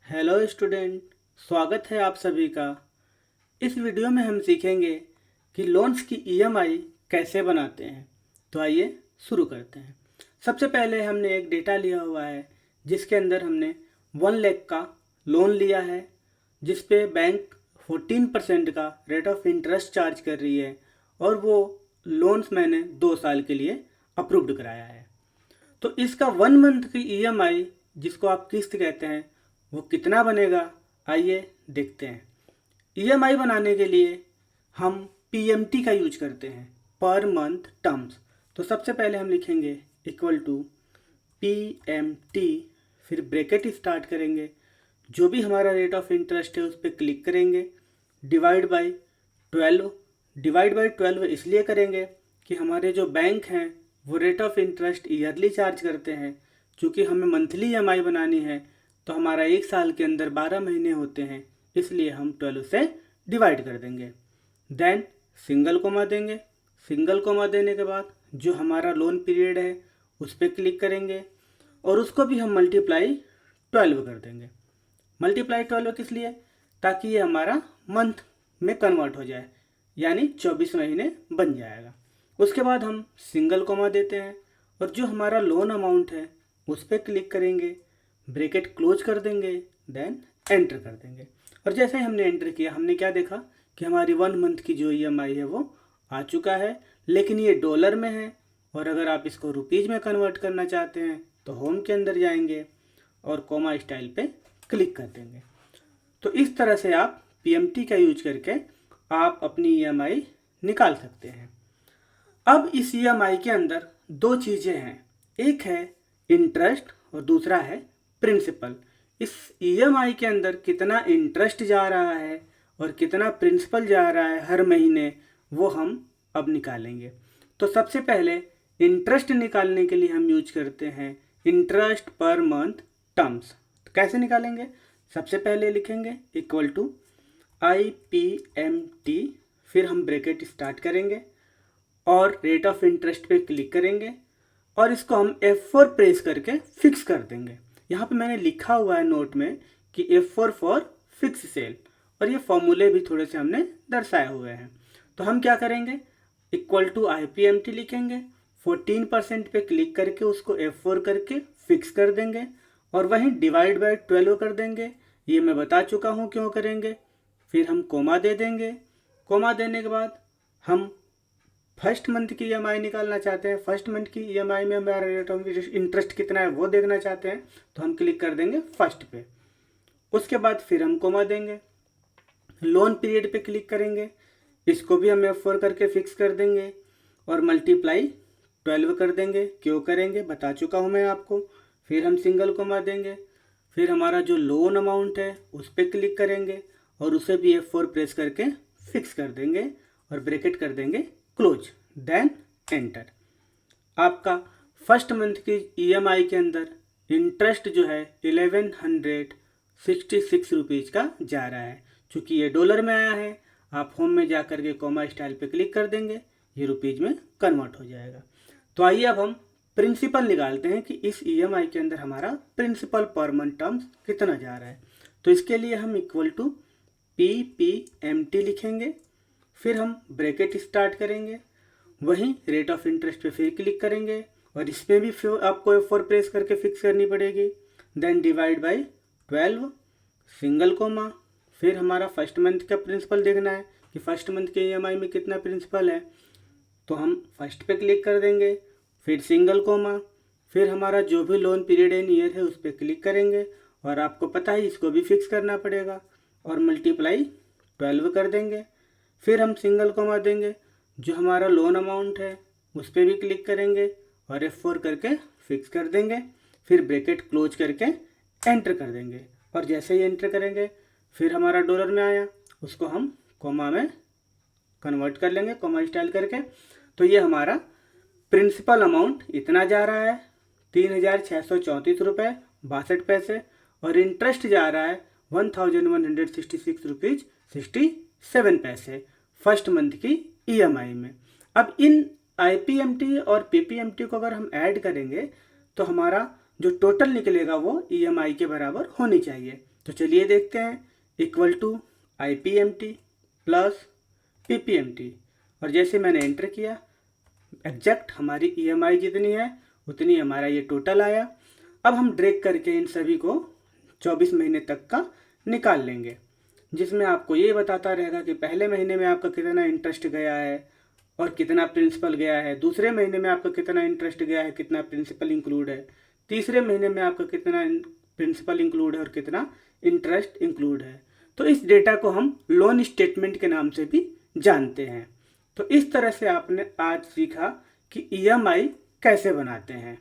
Hello student, स्वागत है आप सभी का। इस वीडियो में हम सीखेंगे कि लोन्स की ईएमआई कैसे बनाते हैं। तो आइए शुरू करते हैं। सबसे पहले हमने एक डेटा लिया हुआ है जिसके अंदर हमने 1 लाख का लोन लिया है, जिस पे बैंक 14% का रेट ऑफ इंटरेस्ट चार्ज कर रही है और वो लोन्स मैंने 2 साल के लिए अप्रूव्ड कराया है। तो इसका 1 मंथ की ईएमआई, जिसको आप किस्त कहते हैं, वो कितना बनेगा आइए देखते हैं। ईएमआई बनाने के लिए हम पीएमटी का यूज करते हैं, पर मंथ टर्म्स। तो सबसे पहले हम लिखेंगे इक्वल टू पीएमटी, फिर ब्रैकेट स्टार्ट करेंगे, जो भी हमारा रेट ऑफ इंटरेस्ट है उस पर क्लिक करेंगे, डिवाइड बाय 12। डिवाइड बाय 12 इसलिए करेंगे कि हमारे जो बैंक हैं वो rate of interest yearly charge करते हैं। चूँकि हमें मंथली ईएमआई बनानी है तो हमारा 1 साल के अंदर 12 महीने होते हैं, इसलिए हम 12 से डिवाइड कर देंगे। देन सिंगल कोमा देंगे। सिंगल कोमा देने के बाद जो हमारा लोन पीरियड है उस पर क्लिक करेंगे और उसको भी हम मल्टीप्लाई 12 कर देंगे। मल्टीप्लाई 12 किस लिए? ताकि ये हमारा मंथ में कन्वर्ट हो जाए, यानी 24 महीने बन जाएगा। उसके बाद हम सिंगल कोमा देते हैं और जो हमारा लोन अमाउंट है उस पर क्लिक करेंगे, ब्रैकेट क्लोज कर देंगे, देन एंटर कर देंगे। और जैसे ही हमने एंटर किया, हमने क्या देखा कि हमारी 1 मंथ की जो ईएमआई है वो आ चुका है, लेकिन ये डॉलर में है। और अगर आप इसको रुपीज़ में कन्वर्ट करना चाहते हैं तो होम के अंदर जाएंगे और कोमा स्टाइल पे क्लिक कर देंगे। तो इस तरह से आप पीएमटी का यूज करके आप अपनी ईएमआई निकाल सकते हैं। अब इस ईएमआई के अंदर 2 चीज़ें हैं, एक है इंटरेस्ट और दूसरा है प्रिंसिपल। इस ईएमआई के अंदर कितना इंटरेस्ट जा रहा है और कितना प्रिंसिपल जा रहा है हर महीने, वो हम अब निकालेंगे। तो सबसे पहले इंटरेस्ट निकालने के लिए हम यूज करते हैं इंटरेस्ट पर मंथ टर्म्स। तो कैसे निकालेंगे? सबसे पहले लिखेंगे इक्वल टू IPMT, फिर हम ब्रैकेट स्टार्ट करेंगे और रेट ऑफ इंटरेस्ट पे क्लिक करेंगे और इसको हम F4 प्रेस करके फिक्स कर देंगे। यहाँ पे मैंने लिखा हुआ है नोट में कि F4 फॉर फिक्स सेल, और ये फॉर्मूले भी थोड़े से हमने दर्शाए हुए हैं। तो हम क्या करेंगे, इक्वल टू IPMT लिखेंगे, 14% पे क्लिक करके उसको F4 करके फिक्स कर देंगे और वहीं डिवाइड बाय 12 कर देंगे। ये मैं बता चुका हूँ क्यों करेंगे। फिर हम कोमा दे देंगे। कोमा देने के बाद हम फर्स्ट मंथ की ईएमआई निकालना चाहते हैं। फर्स्ट मंथ की ईएमआई में हमारा रेट ऑफ इंटरेस्ट कितना है वो देखना चाहते हैं, तो हम क्लिक कर देंगे फर्स्ट पे। उसके बाद फिर हम कोमा देंगे, लोन पीरियड पे क्लिक करेंगे, इसको भी हम F4 करके फिक्स कर देंगे और मल्टीप्लाई 12 कर देंगे। क्यों करेंगे बता चुका हूँ मैं आपको। फिर हम सिंगल कोमा देंगे, फिर हमारा जो लोन अमाउंट है उस पर क्लिक करेंगे और उसे भी F4 प्रेस करके फिक्स कर देंगे और ब्रैकेट कर देंगे क्लोज, देन एंटर। आपका फर्स्ट मंथ की ईएमआई के अंदर इंटरेस्ट जो है 1166 रुपीज़ का जा रहा है। चूँकि ये डॉलर में आया है, आप होम में जा कर के कोमा स्टाइल पे क्लिक कर देंगे, ये रुपीज़ में कन्वर्ट हो जाएगा। तो आइए अब हम प्रिंसिपल निकालते हैं कि इस ईएमआई के अंदर हमारा प्रिंसिपल पर मंथ टर्म्स कितना जा रहा है। तो इसके लिए हम इक्वल टू PPMT लिखेंगे, फिर हम ब्रैकेट स्टार्ट करेंगे, वहीं रेट ऑफ इंटरेस्ट पे फिर क्लिक करेंगे और इसमें भी फिर आपको F4 प्रेस करके फिक्स करनी पड़ेगी। Then divide by 12, single comma, फिर हमारा फर्स्ट मंथ का प्रिंसिपल देखना है कि फर्स्ट मंथ के ईएमआई में कितना प्रिंसिपल है, तो हम फर्स्ट पे क्लिक कर देंगे, फिर सिंगल कोमा, फिर हमारा जो भी लोन पीरियड इन ईयर है उस पर क्लिक करेंगे और आपको पता है इसको भी फिक्स करना पड़ेगा और मल्टीप्लाई 12 कर देंगे। फिर हम सिंगल कोमा देंगे, जो हमारा लोन अमाउंट है उस पर भी क्लिक करेंगे और F4 करके फिक्स कर देंगे, फिर ब्रैकेट क्लोज करके एंटर कर देंगे। और जैसे ही एंटर करेंगे फिर हमारा डॉलर में आया, उसको हम कोमा में कन्वर्ट कर लेंगे कोमा स्टाइल करके। तो ये हमारा प्रिंसिपल अमाउंट इतना जा रहा है 3634 रुपये 62 पैसे, और इंटरेस्ट जा रहा है 1166 रुपीज़ 67 पैसे फर्स्ट मंथ की ईएमआई में। अब इन IPMT और PPMT को अगर हम ऐड करेंगे तो हमारा जो टोटल निकलेगा वो ईएमआई के बराबर होनी चाहिए। तो चलिए देखते हैं, equal to IPMT plus PPMT, और जैसे मैंने एंटर किया एग्जैक्ट हमारी EMI जितनी है उतनी हमारा ये टोटल आया। अब हम ड्रैग करके इन सभी को 24 महीने तक का निकाल लेंगे, जिसमें आपको ये बताता रहेगा कि पहले महीने में आपका कितना इंटरेस्ट गया है और कितना प्रिंसिपल गया है, दूसरे महीने में आपका कितना इंटरेस्ट गया है, कितना प्रिंसिपल इंक्लूड है, तीसरे महीने में आपका कितना प्रिंसिपल इंक्लूड है और कितना इंटरेस्ट इंक्लूड है। तो इस डेटा को हम लोन स्टेटमेंट के नाम से भी जानते हैं। तो इस तरह से आपने आज सीखा कि EMI कैसे बनाते हैं।